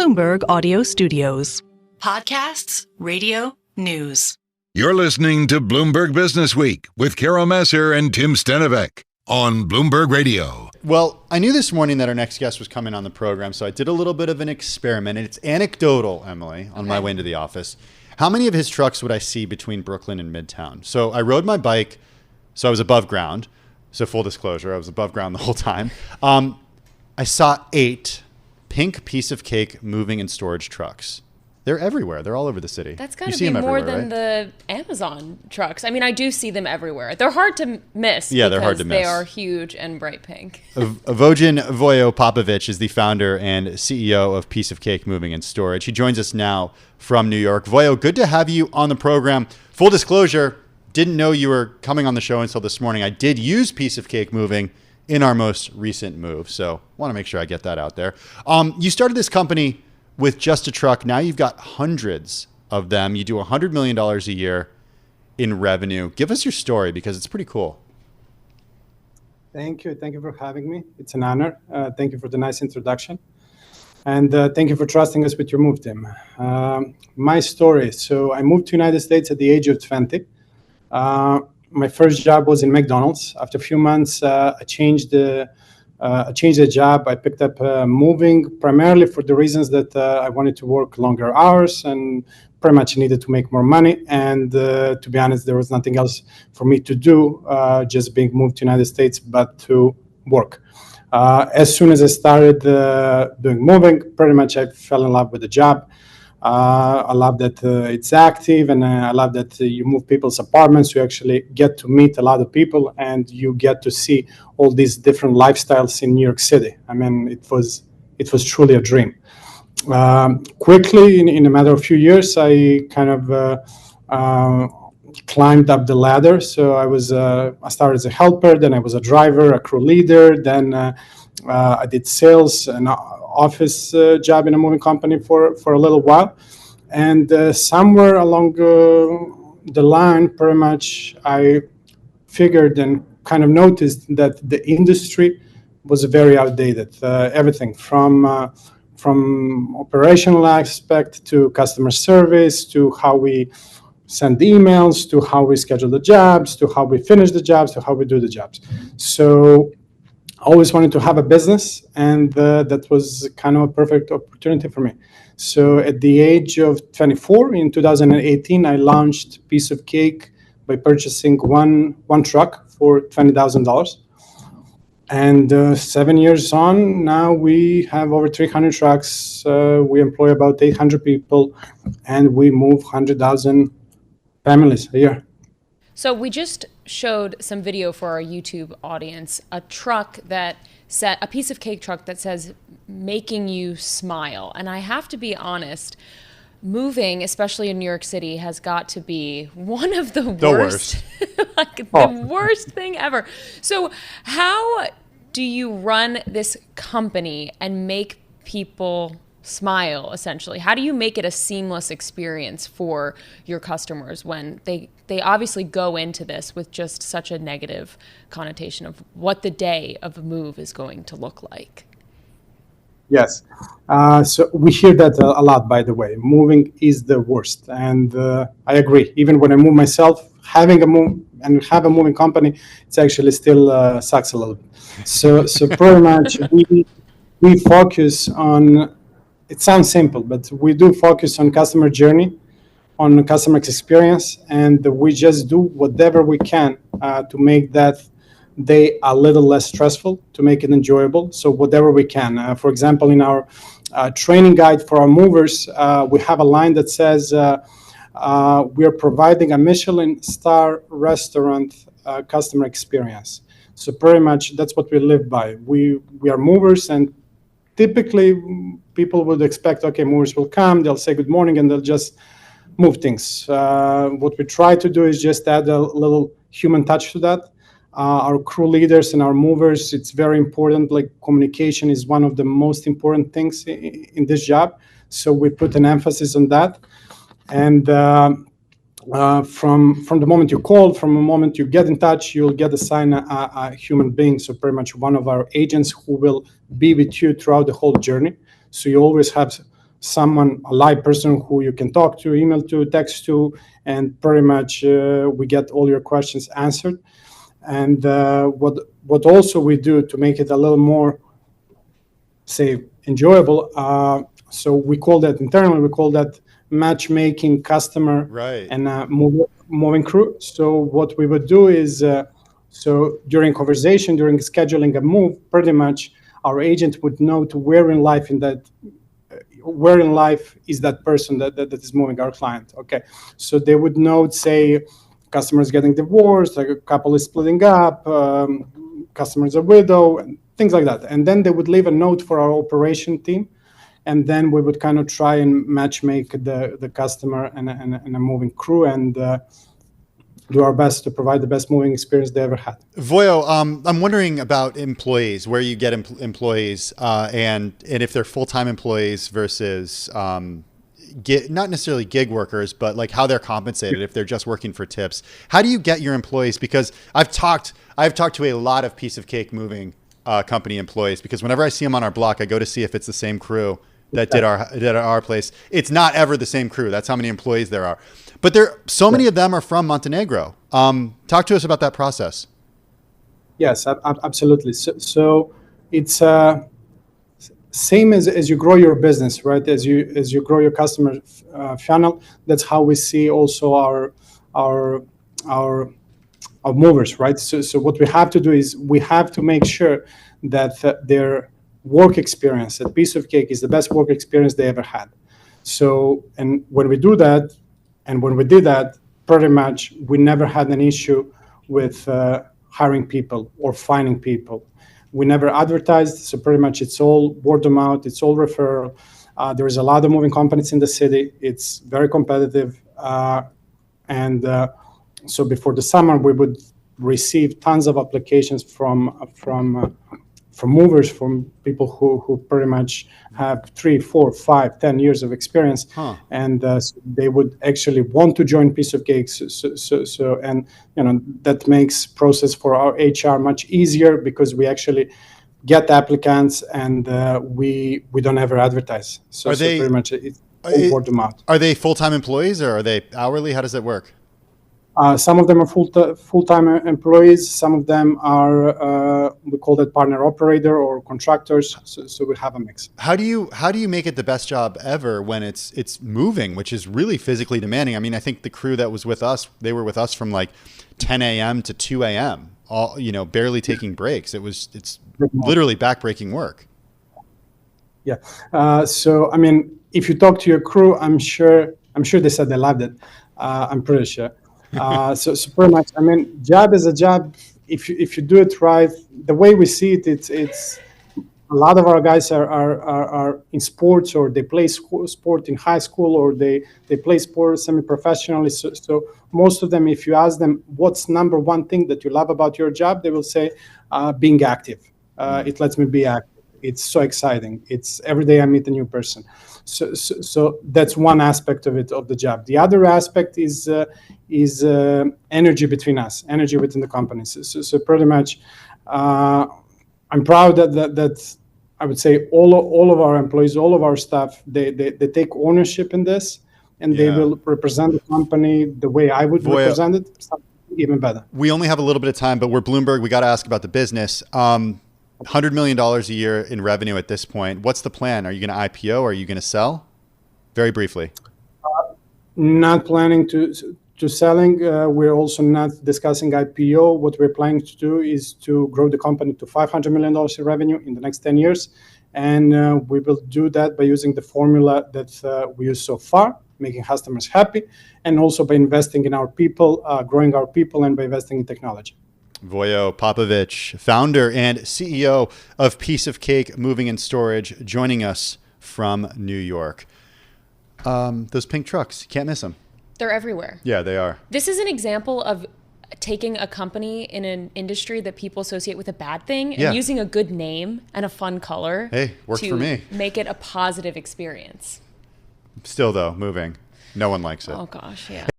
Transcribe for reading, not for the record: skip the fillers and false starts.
Bloomberg Audio Studios. Podcasts, radio, news. You're listening to Bloomberg Businessweek with Massar and Tim Stenovec on Bloomberg Radio. Well, I knew this morning that our next guest was coming on the program, so I did a little bit of an experiment, and it's anecdotal, Emily, on my way into the office. How many of his trucks would I see between Brooklyn and Midtown? So I rode my bike, so I was above ground. So full disclosure, I was above ground the whole time. I saw 8 pink piece of cake moving and storage trucks. They're everywhere. They're all over the city. That's got to be more than the Amazon trucks. I mean, I do see them everywhere. They're hard to miss. Yeah, they're hard to miss. They are huge and bright pink. Vojin Popovic is the founder and CEO of Piece of Cake Moving and Storage. He joins us now from New York. Vojo, good to have you on the program. Full disclosure, didn't know you were coming on the show until this morning. I did use Piece of Cake Moving in our most recent move, so want to make sure I get that out there. You started this company with just a truck. Now you've got hundreds of them. You do $100 million a year in revenue. Give us your story because it's pretty cool. Thank you. Thank you for having me. It's an honor. Thank you for the nice introduction. And thank you for trusting us with your move, Tim. My story. So I moved to the United States at the age of 20. My first job was in McDonald's. After a few months, I changed the job. I picked up moving primarily for the reasons that I wanted to work longer hours and pretty much needed to make more money. And to be honest, there was nothing else for me to do, just being moved to the United States, but to work. As soon as I started doing moving, pretty much I fell in love with the job. I love that it's active, and I love that you move people's apartments. You actually get to meet a lot of people, and you get to see all these different lifestyles in New York City. I mean, it was truly a dream. Quickly, in a matter of a few years, I kind of climbed up the ladder. So I started as a helper, then I was a driver, a crew leader, then I did sales and office job in a moving company for a little while. And somewhere along the line, pretty much I figured and kind of noticed that the industry was very outdated. Everything from operational aspect to customer service to how we send emails to how we schedule the jobs to how we finish the jobs to how we do the jobs. So I always wanted to have a business, and that was kind of a perfect opportunity for me. So at the age of 24, in 2018, I launched Piece of Cake by purchasing one truck for $20,000. And 7 years on, now we have over 300 trucks. We employ about 800 people, and we move 100,000 families a year. So we just showed some video for our YouTube audience, a piece of cake truck that says making you smile. And I have to be honest, moving, especially in New York City, has got to be one of the worst. The worst thing ever. So how do you run this company and make people smile, essentially? How do you make it a seamless experience for your customers when they obviously go into this with just such a negative connotation of what the day of a move is going to look like? Yes. So we hear that a lot, by the way. Moving is the worst. And I agree. Even when I move myself, having a moving company, it's actually still sucks a little bit. So pretty much we focus on, it sounds simple, but we do focus on customer journey, on customer experience, and we just do whatever we can to make that day a little less stressful, to make it enjoyable. So whatever we can. For example, in our training guide for our movers, we have a line that says, we are providing a Michelin star restaurant customer experience. So pretty much that's what we live by. We are movers, and typically people would expect, okay, movers will come, they'll say good morning, and they'll just move things. What we try to do is just add a little human touch to that. Our crew leaders and our movers, it's very important. Like, communication is one of the most important things in this job. So we put an emphasis on that. And from the moment you call, from the moment you get in touch, you'll get assigned a human being. So pretty much one of our agents who will be with you throughout the whole journey. So you always have someone, a live person who you can talk to, email to, text to, and pretty much we get all your questions answered. And what also we do to make it a little more, say, enjoyable. So we call that internally, we call that matchmaking customer and moving crew. So what we would do is, so during conversation, during scheduling a move, pretty much our agent would know to where in life is that person that is moving, our client. Okay, so they would know, say, customer is getting divorced, like a couple is splitting up, customer is a widow, and things like that. And then they would leave a note for our operation team, and then we would kind of try and matchmake the customer and a moving crew, and do our best to provide the best moving experience they ever had. Vojo, I'm wondering about employees, where you get employees, and if they're full-time employees versus not necessarily gig workers, but like how they're compensated if they're just working for tips. How do you get your employees? Because I've talked to a lot of Piece of Cake moving company employees, because whenever I see them on our block, I go to see if it's the same crew that did our place. It's not ever the same crew. That's how many employees there are. But many of them are from Montenegro. Talk to us about that process. Yes, absolutely. So it's same as you grow your business, right? As you grow your customer funnel, that's how we see also our movers, right? So what we have to do is we have to make sure that their work experience at Piece of Cake is the best work experience they ever had. So, and when we do that, and when we did that, pretty much we never had an issue with hiring people or finding people. We never advertised, so pretty much it's all word of mouth, it's all referral. There is a lot of moving companies in the city. It's very competitive. And so before the summer, we would receive tons of applications from movers, from people who pretty much have 3, 4, 5, 10 years of experience, and so they would actually want to join Piece of Cake. So and that makes process for our HR much easier, because we actually get applicants and we don't ever advertise. So pretty much it's all word of mouth. Are they full-time employees or are they hourly? How does that work? Some of them are full-time employees. Some of them are we call that partner operator or contractors. So we have a mix. How do you make it the best job ever when it's moving, which is really physically demanding? I mean, I think the crew that was with us, they were with us from like 10 a.m. to 2 a.m. all barely taking breaks. It's literally backbreaking work. Yeah. So I mean, if you talk to your crew, I'm sure they said they loved it. I'm pretty sure. So pretty much, I mean, job is a job. If you do it right, the way we see it, it's a lot of our guys are in sports, or they play sport in high school, or they play sports semi-professionally. So most of them, if you ask them what's number one thing that you love about your job, they will say being active. It lets me be active. It's so exciting. It's every day I meet a new person. So that's one aspect of it, of the job. The other aspect is energy between us, energy within the company. So pretty much, I'm proud that I would say all of our employees, all of our staff, they take ownership in this, and they will represent the company the way I would represent it, even better. We only have a little bit of time, but we're Bloomberg. We got to ask about the business. $100 million a year in revenue at this point. What's the plan? Are you going to IPO? Are you going to sell? Very briefly. Not planning to selling. We're also not discussing IPO. What we're planning to do is to grow the company to $500 million in revenue in the next 10 years. And we will do that by using the formula that we use so far, making customers happy, and also by investing in our people, growing our people, and by investing in technology. Vojin Popovic, founder and CEO of Piece of Cake Moving and Storage, joining us from New York. Those pink trucks, can't miss them. They're everywhere. Yeah, they are. This is an example of taking a company in an industry that people associate with a bad thing and using a good name and a fun color. Hey, worked for me. Make it a positive experience. Still though, moving. No one likes it. Oh gosh, yeah.